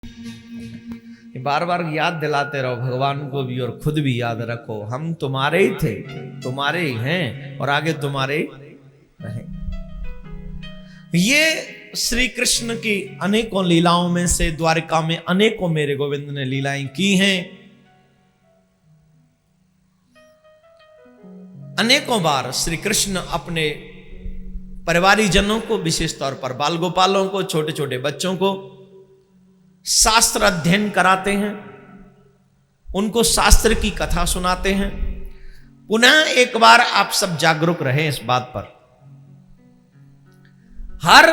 बार बार याद दिलाते रहो भगवान को भी और खुद भी याद रखो, हम तुम्हारे ही थे, तुम्हारे ही हैं और आगे तुम्हारे रहें। ये श्री कृष्ण की अनेकों लीलाओं में से द्वारिका में अनेकों मेरे गोविंद ने लीलाएं की हैं। अनेकों बार श्री कृष्ण अपने परिवारी जनों को, विशेष तौर पर बाल गोपालों को, छोटे छोटे बच्चों को शास्त्र अध्ययन कराते हैं, उनको शास्त्र की कथा सुनाते हैं। पुनः एक बार आप सब जागरूक रहें इस बात पर, हर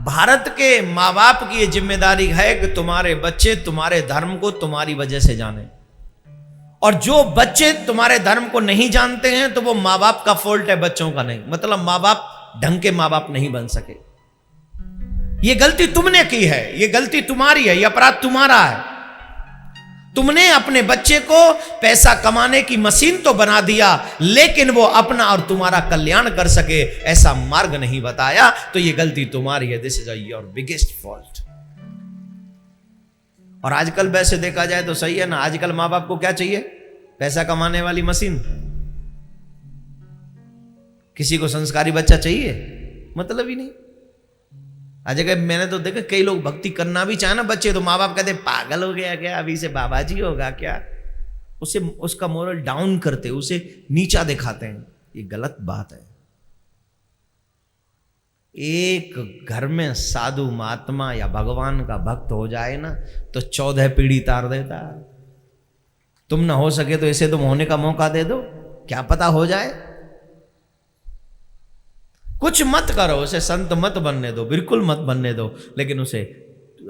भारत के मां बाप की यह जिम्मेदारी है कि तुम्हारे बच्चे तुम्हारे धर्म को तुम्हारी वजह से जाने, और जो बच्चे तुम्हारे धर्म को नहीं जानते हैं तो वो मां बाप का फॉल्ट है, बच्चों का नहीं। मतलब मां बाप ढंग के मां बाप नहीं बन सके, ये गलती तुमने की है, ये गलती तुम्हारी है, ये अपराध तुम्हारा है। तुमने अपने बच्चे को पैसा कमाने की मशीन तो बना दिया, लेकिन वो अपना और तुम्हारा कल्याण कर सके ऐसा मार्ग नहीं बताया, तो ये गलती तुम्हारी है। This is your biggest fault. और आजकल वैसे देखा जाए तो सही है ना, आजकल मां बाप को क्या चाहिए? पैसा कमाने वाली मशीन। किसी को संस्कारी बच्चा चाहिए? मतलब ही नहीं। आज अगर मैंने तो देखा कई लोग भक्ति करना भी चाहे ना बच्चे, तो माँ बाप कहते पागल हो गया क्या, अभी से बाबा जी होगा क्या, उसे उसका मोरल डाउन करते, उसे नीचा दिखाते हैं। ये गलत बात है। एक घर में साधु महात्मा या भगवान का भक्त हो जाए ना तो 14 पीढ़ी तार देता है। तुम ना हो सके तो इसे तुम होने का मौका दे दो, क्या पता हो जाए। कुछ मत करो, उसे संत मत बनने दो, बिल्कुल मत बनने दो, लेकिन उसे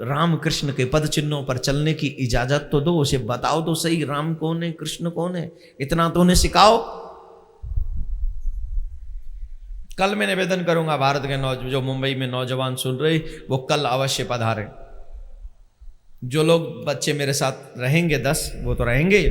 राम कृष्ण के पद चिन्हों पर चलने की इजाजत तो दो। उसे बताओ तो सही राम कौन है, कृष्ण कौन है, इतना तो उन्हें सिखाओ। कल मैं निवेदन करूंगा, भारत के जो मुंबई में नौजवान सुन रहे वो कल अवश्य पधारें। जो लोग बच्चे मेरे साथ रहेंगे 10, वो तो रहेंगे,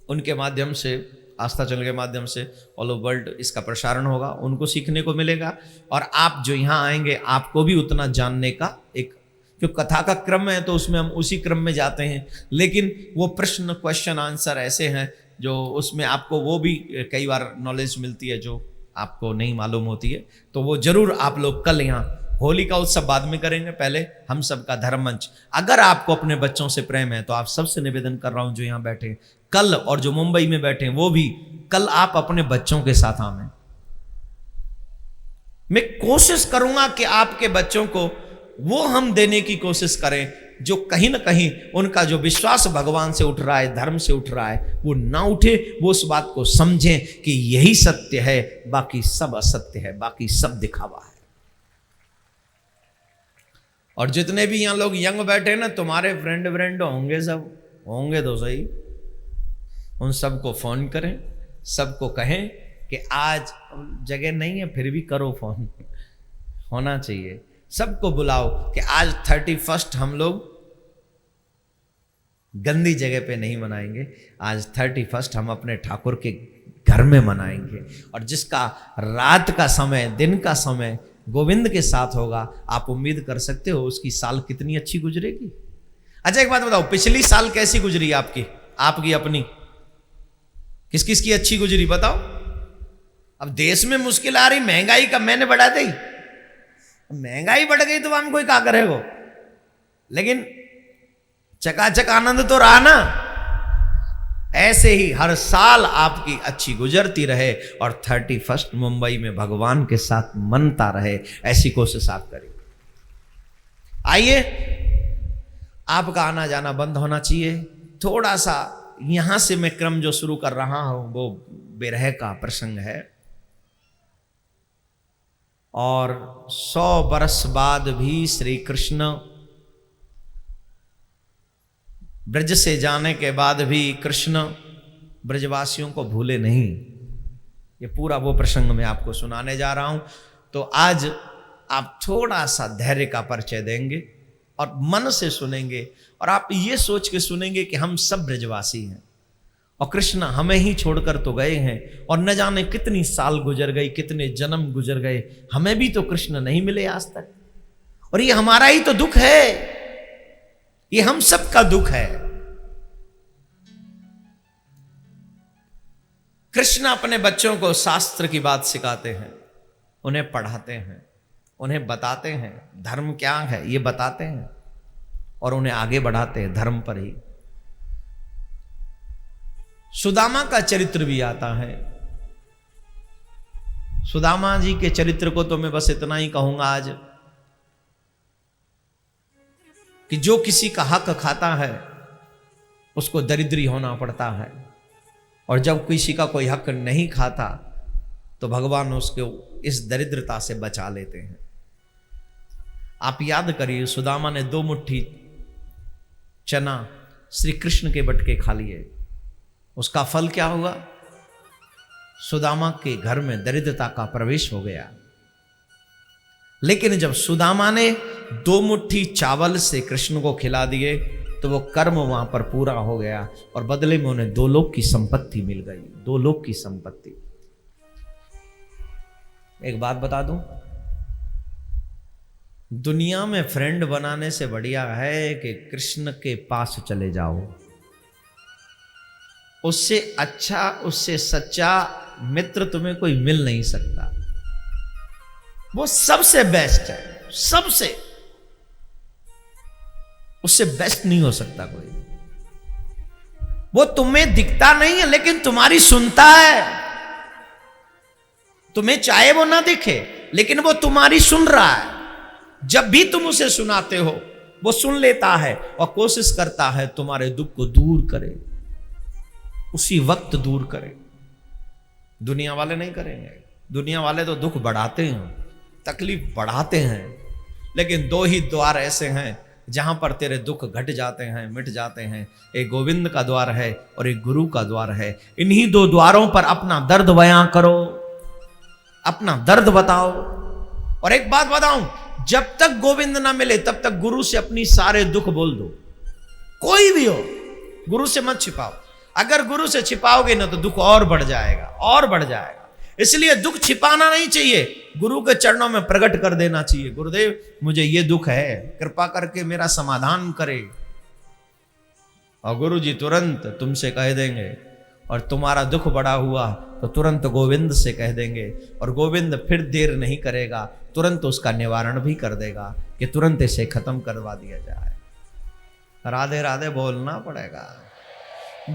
उनके माध्यम से, आस्था चैनल के माध्यम से ऑल ओवर वर्ल्ड इसका प्रसारण होगा, उनको सीखने को मिलेगा। और आप जो यहाँ आएंगे आपको भी उतना जानने का एक, जो कथा का क्रम है तो उसमें हम उसी क्रम में जाते हैं, लेकिन वो प्रश्न क्वेश्चन आंसर ऐसे हैं जो उसमें आपको वो भी कई बार नॉलेज मिलती है जो आपको नहीं मालूम होती है। तो वो जरूर आप लोग कल यहाँ, होली का उत्सव बाद में करेंगे, पहले हम सबका धर्म मंच। अगर आपको अपने बच्चों से प्रेम है तो आप सबसे निवेदन कर रहा हूं जो यहाँ बैठे कल और जो मुंबई में बैठे वो भी कल आप अपने बच्चों के साथ आवें। मैं कोशिश करूंगा कि आपके बच्चों को वो हम देने की कोशिश करें जो कहीं ना कहीं उनका जो विश्वास भगवान से उठ रहा है, धर्म से उठ रहा है, वो ना उठे। वो उस बात को समझें कि यही सत्य है, बाकी सब असत्य है, बाकी सब दिखावा है। और जितने भी यहां लोग यंग बैठे ना, तुम्हारे फ्रेंड होंगे, सब होंगे तो सही, उन सबको फोन करें, सबको कहें कि आज जगह नहीं है फिर भी करो फोन, होना चाहिए। सबको बुलाओ कि आज 31 हम लोग गंदी जगह पे नहीं मनाएंगे, आज 31 हम अपने ठाकुर के घर में मनाएंगे। और जिसका रात का समय, दिन का समय गोविंद के साथ होगा, आप उम्मीद कर सकते हो उसकी साल कितनी अच्छी गुजरेगी। अच्छा एक बात बताओ, पिछली साल कैसी गुजरी आपकी? आपकी अपनी किस किस की अच्छी गुजरी बताओ? अब देश में मुश्किल आ रही, महंगाई का मैंने बढ़ा दी, महंगाई बढ़ गई तो हम कोई क्या करेगा, लेकिन चकाचक आनंद तो रहा ना। ऐसे ही हर साल आपकी अच्छी गुजरती रहे और 31 मुंबई में भगवान के साथ मनता रहे, ऐसी कोशिश आप करिए। आइए, आपका आना जाना बंद होना चाहिए। थोड़ा सा यहां से मैं क्रम जो शुरू कर रहा हूं वो विरह का प्रसंग है, और 100 बरस बाद भी श्री कृष्ण ब्रज से जाने के बाद भी कृष्ण ब्रजवासियों को भूले नहीं। ये पूरा वो प्रसंग मैं आपको सुनाने जा रहा हूं। तो आज आप थोड़ा सा धैर्य का परिचय देंगे और मन से सुनेंगे, और आप ये सोच के सुनेंगे कि हम सब ब्रजवासी हैं और कृष्ण हमें ही छोड़कर तो गए हैं, और न जाने कितनी साल गुजर गई, कितने जन्म गुजर गए, हमें भी तो कृष्ण नहीं मिले आज तक, और ये हमारा ही तो दुख है। ये हम सबका दुख है। कृष्ण अपने बच्चों को शास्त्र की बात सिखाते हैं, उन्हें पढ़ाते हैं, उन्हें बताते हैं धर्म क्या है ये बताते हैं, और उन्हें आगे बढ़ाते हैं धर्म पर ही। सुदामा का चरित्र भी आता है। सुदामा जी के चरित्र को तो मैं बस इतना ही कहूंगा आज, कि जो किसी का हक खाता है उसको दरिद्री होना पड़ता है, और जब किसी का कोई हक नहीं खाता तो भगवान उसको इस दरिद्रता से बचा लेते हैं। आप याद करिए, सुदामा ने 2 मुट्ठी चना श्री कृष्ण के बटके खा लिए, उसका फल क्या हुआ? सुदामा के घर में दरिद्रता का प्रवेश हो गया। लेकिन जब सुदामा ने 2 मुट्ठी चावल से कृष्ण को खिला दिए तो वो कर्म वहां पर पूरा हो गया, और बदले में उन्हें 2 लोक की संपत्ति मिल गई, 2 लोक की संपत्ति। एक बात बता दूं, दुनिया में फ्रेंड बनाने से बढ़िया है कि कृष्ण के पास चले जाओ। उससे अच्छा, उससे सच्चा मित्र तुम्हें कोई मिल नहीं सकता। वो सबसे बेस्ट है, सबसे, उससे बेस्ट नहीं हो सकता कोई। वो तुम्हें दिखता नहीं है लेकिन तुम्हारी सुनता है। तुम्हें चाहे वो ना दिखे लेकिन वो तुम्हारी सुन रहा है। जब भी तुम उसे सुनाते हो वो सुन लेता है और कोशिश करता है तुम्हारे दुख को दूर करे, उसी वक्त दूर करे। दुनिया वाले नहीं करेंगे। दुनिया वाले तो दुख बढ़ाते हैं, तकलीफ बढ़ाते हैं। लेकिन 2 ही द्वार ऐसे हैं जहां पर तेरे दुख घट जाते हैं, मिट जाते हैं। एक गोविंद का द्वार है और एक गुरु का द्वार है। इन्हीं 2 द्वारों पर अपना दर्द बयां करो, अपना दर्द बताओ। और एक बात बताऊं, जब तक गोविंद ना मिले तब तक गुरु से अपनी सारे दुख बोल दो। कोई भी हो, गुरु से मत छिपाओ। अगर गुरु से छिपाओगे ना तो दुख और बढ़ जाएगा, और बढ़ जाएगा। इसलिए दुख छिपाना नहीं चाहिए, गुरु के चरणों में प्रकट कर देना चाहिए। गुरुदेव मुझे ये दुख है, कृपा करके मेरा समाधान करे। और गुरु जी तुरंत तुमसे कह देंगे, और तुम्हारा दुख बड़ा हुआ तो तुरंत गोविंद से कह देंगे, और गोविंद फिर देर नहीं करेगा, तुरंत उसका निवारण भी कर देगा कि तुरंत इसे खत्म करवा दिया जाए। राधे राधे बोलना पड़ेगा,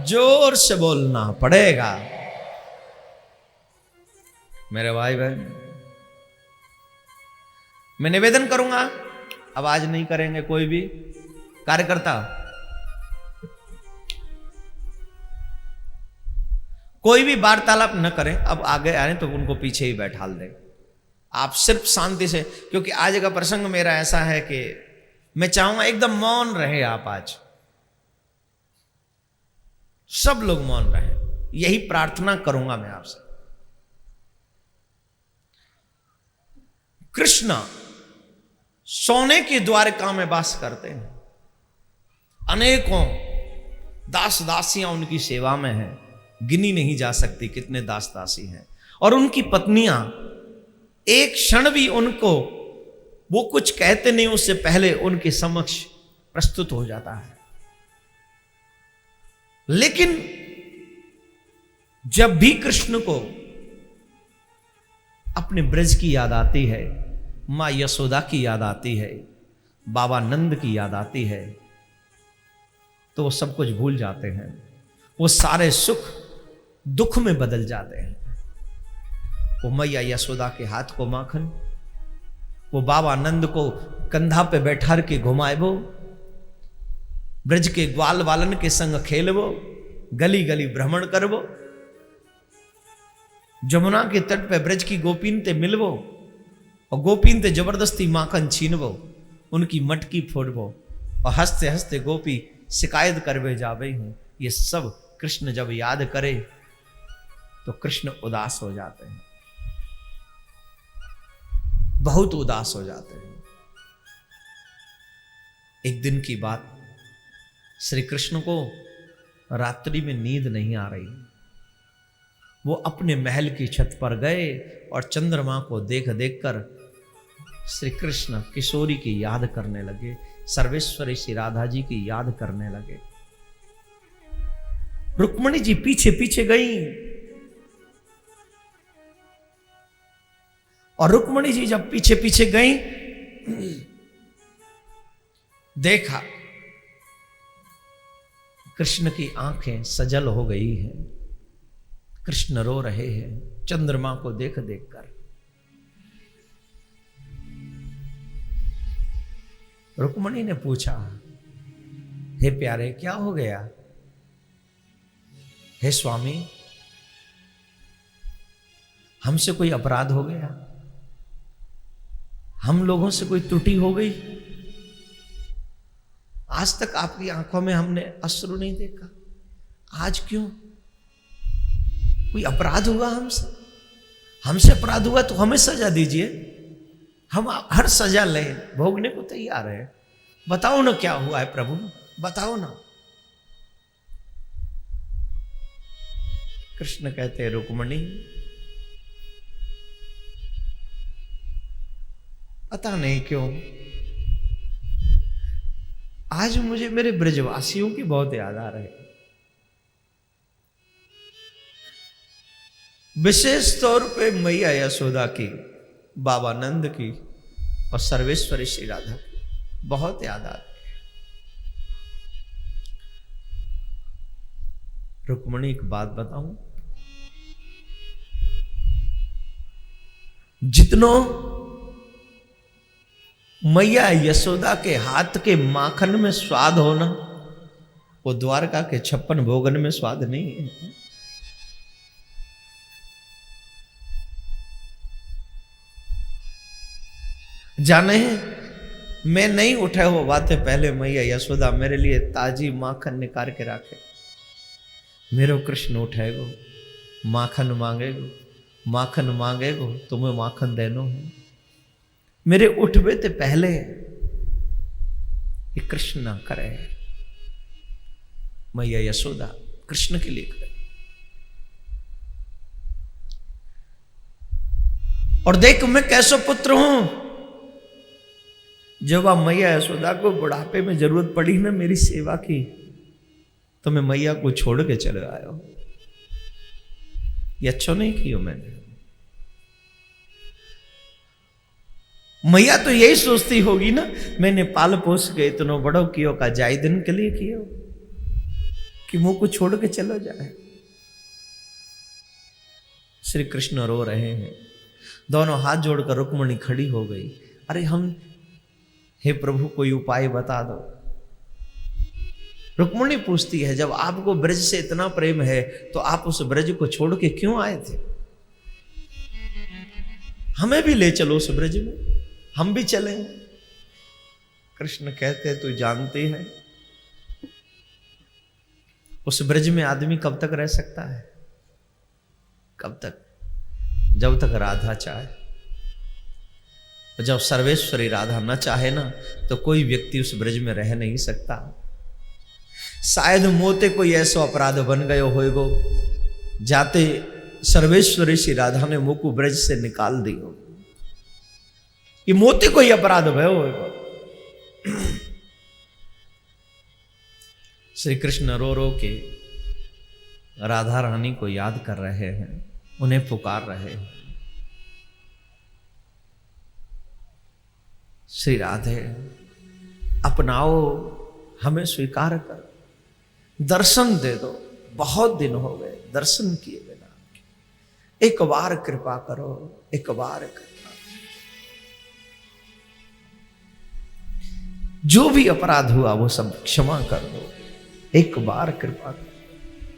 जोर से बोलना पड़ेगा। मेरे भाई बहन, मैं निवेदन करूंगा, आवाज नहीं करेंगे कोई भी कार्यकर्ता, कोई भी वार्तालाप न करें। अब आगे आए तो उनको पीछे ही बैठाल दें। आप सिर्फ शांति से, क्योंकि आज का प्रसंग मेरा ऐसा है कि मैं चाहूंगा एकदम मौन रहे आप। आज सब लोग मौन रहे, यही प्रार्थना करूंगा मैं आपसे। कृष्ण सोने की द्वारका में वास करते हैं। अनेकों दास दासियां उनकी सेवा में हैं, गिनी नहीं जा सकती कितने दास दासी हैं। और उनकी पत्नियां एक क्षण भी उनको, वो कुछ कहते नहीं उससे पहले उनके समक्ष प्रस्तुत हो जाता है। लेकिन जब भी कृष्ण को अपने ब्रज की याद आती है, मां यशोदा की याद आती है, बाबा नंद की याद आती है, तो वो सब कुछ भूल जाते हैं। वो सारे सुख दुख में बदल जाते हैं। वो मैया यशोदा के हाथ को माखन, वो बाबा नंद को कंधा पे बैठा के घुमाएबो, ब्रज के ग्वाल वालन के संग खेलबो, गली गली भ्रमण करबो, जमुना के तट पे ब्रज की गोपीन ते मिलबो, और गोपीन ते जबरदस्ती माखन छीनबो, उनकी मटकी फोड़बो, और हंसते हंसते गोपी शिकायत करवे जावे हैं। ये सब कृष्ण जब याद करे तो कृष्ण उदास हो जाते हैं, बहुत उदास हो जाते हैं। एक दिन की बात, श्री कृष्ण को रात्रि में नींद नहीं आ रही। वो अपने महल की छत पर गए और चंद्रमा को देख देख कर श्री कृष्ण किशोरी की याद करने लगे, सर्वेश्वरी श्री राधा जी की याद करने लगे। रुक्मणी जी पीछे पीछे गई और रुक्मणी जी जब पीछे पीछे गई, देखा कृष्ण की आंखें सजल हो गई हैं, कृष्ण रो रहे हैं चंद्रमा को देख देख कर। रुक्मणी ने पूछा, हे प्यारे क्या हो गया? हे स्वामी, हमसे कोई अपराध हो गया? हम लोगों से कोई त्रुटि हो गई? आज तक आपकी आंखों में हमने अश्रु नहीं देखा, आज क्यों? कोई अपराध हुआ हमसे? हमसे अपराध हुआ तो हमें सजा दीजिए, हम हर सजा लें, भोगने को तैयार है। बताओ ना क्या हुआ है प्रभु, बताओ ना। कृष्ण कहते हैं, रुक्मणी पता नहीं क्यों आज मुझे मेरे ब्रजवासियों की बहुत याद आ रही है। विशेष तौर पे मैया यशोदा की, बाबा नंद की और सर्वेश्वरी श्री राधा की बहुत याद आ रही है। रुक्मणी एक बात बताऊं, जितनों मैया यशोदा के हाथ के माखन में स्वाद होना, वो द्वारका के 56 भोगन में स्वाद नहीं है। जाने मैं नहीं उठा वो बातें, पहले मैया यशोदा मेरे लिए ताजी माखन निकाल के रखे। मेरो कृष्ण उठेगो माखन मांगेगो, माखन मांगेगो तुम्हें माखन देनो है। मेरे उठबे ते पहले ये कृष्ण ना करे। मैया यशोदा कृष्ण के लिए करे। और देख मैं कैसा पुत्र हूं। जब आप मैया यशोदा को बुढ़ापे में जरूरत पड़ी ना मेरी सेवा की, तो मैं मैया को छोड़ के चले आया। ये अच्छा नहीं किया मैंने। मैया तो यही सोचती होगी ना, मैंने पाल पोस के इतना बड़ो कियो का जाय दिन के लिए कियो कि मुंह को छोड़ के चलो जाए। श्री कृष्ण रो रहे हैं, दोनों हाथ जोड़कर रुक्मणी खड़ी हो गई। अरे हम, हे प्रभु कोई उपाय बता दो। रुक्मणी पूछती है, जब आपको ब्रज से इतना प्रेम है तो आप उस ब्रज को छोड़ के क्यों आए थे? हमें भी ले चलो उस ब्रज में, हम भी चलें। कृष्ण कहते हैं, तू जानती है उस ब्रज में आदमी कब तक रह सकता है? कब तक? जब तक राधा चाहे। जब सर्वेश्वरी राधा न चाहे ना, तो कोई व्यक्ति उस ब्रज में रह नहीं सकता। शायद मोते कोई ऐसा अपराध बन गयो होएगो, जाते सर्वेश्वरी श्री राधा ने मुख ब्रज से निकाल दियो। ये मोते कोई अपराध भयो होएगो। श्री कृष्ण रो रो के राधा रानी को याद कर रहे हैं, उन्हें पुकार रहे हैं। श्री राधे अपनाओ, हमें स्वीकार कर, दर्शन दे दो। बहुत दिन हो गए दर्शन किए बिना, एक बार कृपा करो, एक बार कृपा। जो भी अपराध हुआ वो सब क्षमा कर दो, एक बार कृपा करो।